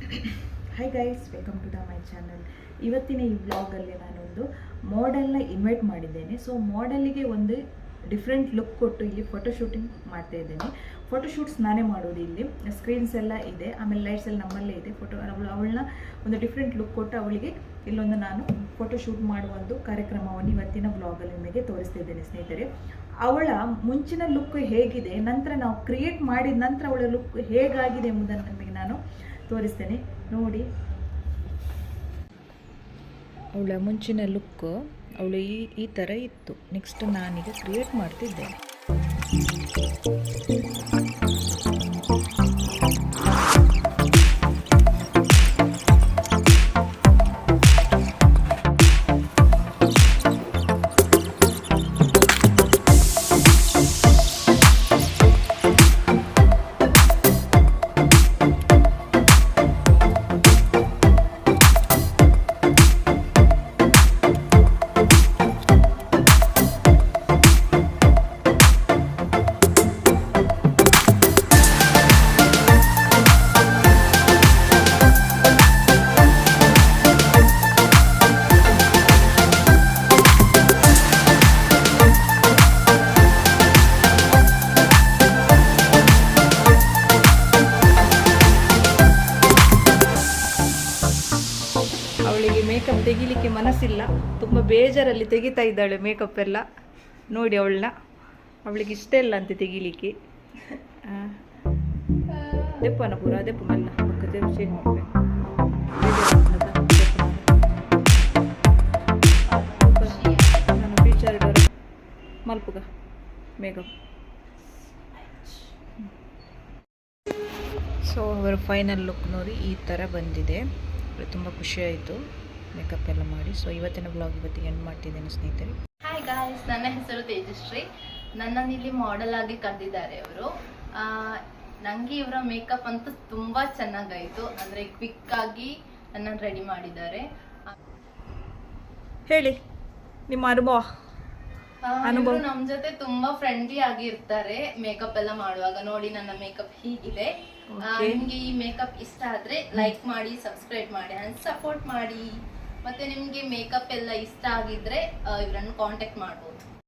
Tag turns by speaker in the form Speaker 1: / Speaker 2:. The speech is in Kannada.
Speaker 1: Hi guys, welcome to my channel. ಇವತ್ತಿನ ಈ ವ್ಲಾಗಲ್ಲಿ ನಾನೊಂದು ಮಾಡೆಲ್ನ ಇನ್ವೈಟ್ ಮಾಡಿದ್ದೇನೆ. ಸೊ ಮಾಡೆಲಿಗೆ ಒಂದು ಡಿಫ್ರೆಂಟ್ ಲುಕ್ ಕೊಟ್ಟು ಇಲ್ಲಿ ಫೋಟೋಶೂಟಿಂಗ್ ಮಾಡ್ತಾ ಇದ್ದೇನೆ. ಫೋಟೋಶೂಟ್ಸ್ ನಾನೇ ಮಾಡೋದು. ಇಲ್ಲಿ ಸ್ಕ್ರೀನ್ಸ್ ಎಲ್ಲ ಇದೆ, ಆಮೇಲೆ ಲೈಟ್ಸ್ ಎಲ್ಲ ನಮ್ಮಲ್ಲೇ ಇದೆ. ಅವಳನ್ನ ಒಂದು ಡಿಫ್ರೆಂಟ್ ಲುಕ್ ಕೊಟ್ಟು ಅವಳಿಗೆ ಇಲ್ಲೊಂದು ನಾನು ಫೋಟೋಶೂಟ್ ಮಾಡುವ ಒಂದು ಕಾರ್ಯಕ್ರಮವನ್ನು ಇವತ್ತಿನ ಬ್ಲಾಗಲ್ಲಿ ನಿಮಗೆ ತೋರಿಸ್ತಾ ಇದ್ದೇನೆ ಸ್ನೇಹಿತರೆ. ಅವಳ ಮುಂಚಿನ ಲುಕ್ ಹೇಗಿದೆ, ನಂತರ ನಾವು ಕ್ರಿಯೇಟ್ ಮಾಡಿದ ನಂತರ ಅವಳ ಲುಕ್ ಹೇಗಾಗಿದೆ ಎಂಬುದನ್ನು ನಿಮಗೆ ನಾನು ತೋರಿಸ್ತೇನೆ. ನೋಡಿ, ಅವಳ ಮುಂಚಿನ ಲುಕ್ ಅವಳು ಈ ಥರ ಇತ್ತು. ನೆಕ್ಸ್ಟ್ ನಾನೀಗ ಕ್ರಿಯೇಟ್ ಮಾಡ್ತಿದ್ದೇನೆ. ಅವಳಿಗೆ ಮೇಕಪ್ ತೆಗಿಲಿಕ್ಕೆ ಮನಸ್ಸಿಲ್ಲ, ತುಂಬ ಬೇಜಾರಲ್ಲಿ ತೆಗಿತಾ ಇದ್ದಾಳೆ ಮೇಕಪ್ ಎಲ್ಲ. ನೋಡಿ ಅವಳಿಗೆ ಇಷ್ಟ ಇಲ್ಲ ಅಂತ ತೆಗಿಲಿಕ್ಕೆ. ದೆಪ್ಪನ ಪೂರ ದೆಪ್ಪು ಮಲ್ಲ ಪಕ್ಕ ಚೇಂಜ್ ಮಾಡಬೇಕು. ನಾನು ಫೀಚರ್ ಮಲ್ಪುಗ ಮೇಕಪ್. ಸೊ ಅವರ ಫೈನಲ್ ಲುಕ್ ನೋಡಿ ಈ ಥರ ಬಂದಿದೆ. ತುಂಬ ಖುಷಿಯಾಯಿತು ಮೇಕಪ್ ಎಲ್ಲ ಮಾಡಿ. ಸೊ ಇವತ್ತಿನ ಬ್ಲಾಗ್ ಇವತ್ತಿಗೆ ಎಂಡ್ ಮಾಡ್ತಿದ್ದೇನೆ ಸ್ನೇಹಿತರೆ.
Speaker 2: ಹಾಯ್ ಗಾಯ್ಸ್, ನನ್ನ ಹೆಸರು ತೇಜಶ್ರೀ. ನನ್ನನ್ನು ಇಲ್ಲಿ ಮಾಡೆಲ್ ಆಗಿ ಕರೆದಿದ್ದಾರೆ ಅವರು. ನನಗೆ ಇವರ ಮೇಕಪ್ ಅಂತೂ ತುಂಬ ಚೆನ್ನಾಗಾಯಿತು. ಅಂದರೆ ಕ್ವಿಕ್ ಆಗಿ ನನ್ನನ್ನು ರೆಡಿ ಮಾಡಿದ್ದಾರೆ.
Speaker 1: ಹೇಳಿ ನಿಮ್ಮ ಅನುಭವ.
Speaker 2: ನಮ್ಮ ಜೊತೆ ತುಂಬಾ ಫ್ರೆಂಡ್ಲಿ ಆಗಿ ಇರ್ತಾರೆ ಮೇಕಪ್ ಎಲ್ಲ ಮಾಡುವಾಗ. ನೋಡಿ ನನ್ನ ಮೇಕಪ್ ಹೀಗಿದೆ. ನಿಮ್ಗೆ ಈ ಮೇಕಪ್ ಇಷ್ಟ ಆದ್ರೆ ಲೈಕ್ ಮಾಡಿ, ಸಬ್ಸ್ಕ್ರೈಬ್ ಮಾಡಿ ಅಂಡ್ ಸಪೋರ್ಟ್ ಮಾಡಿ. ಮತ್ತೆ ನಿಮ್ಗೆ ಮೇಕಪ್ ಎಲ್ಲ ಇಷ್ಟ ಆಗಿದ್ರೆ ಇವರನ್ನು ಕಾಂಟ್ಯಾಕ್ಟ್ ಮಾಡಬಹುದು.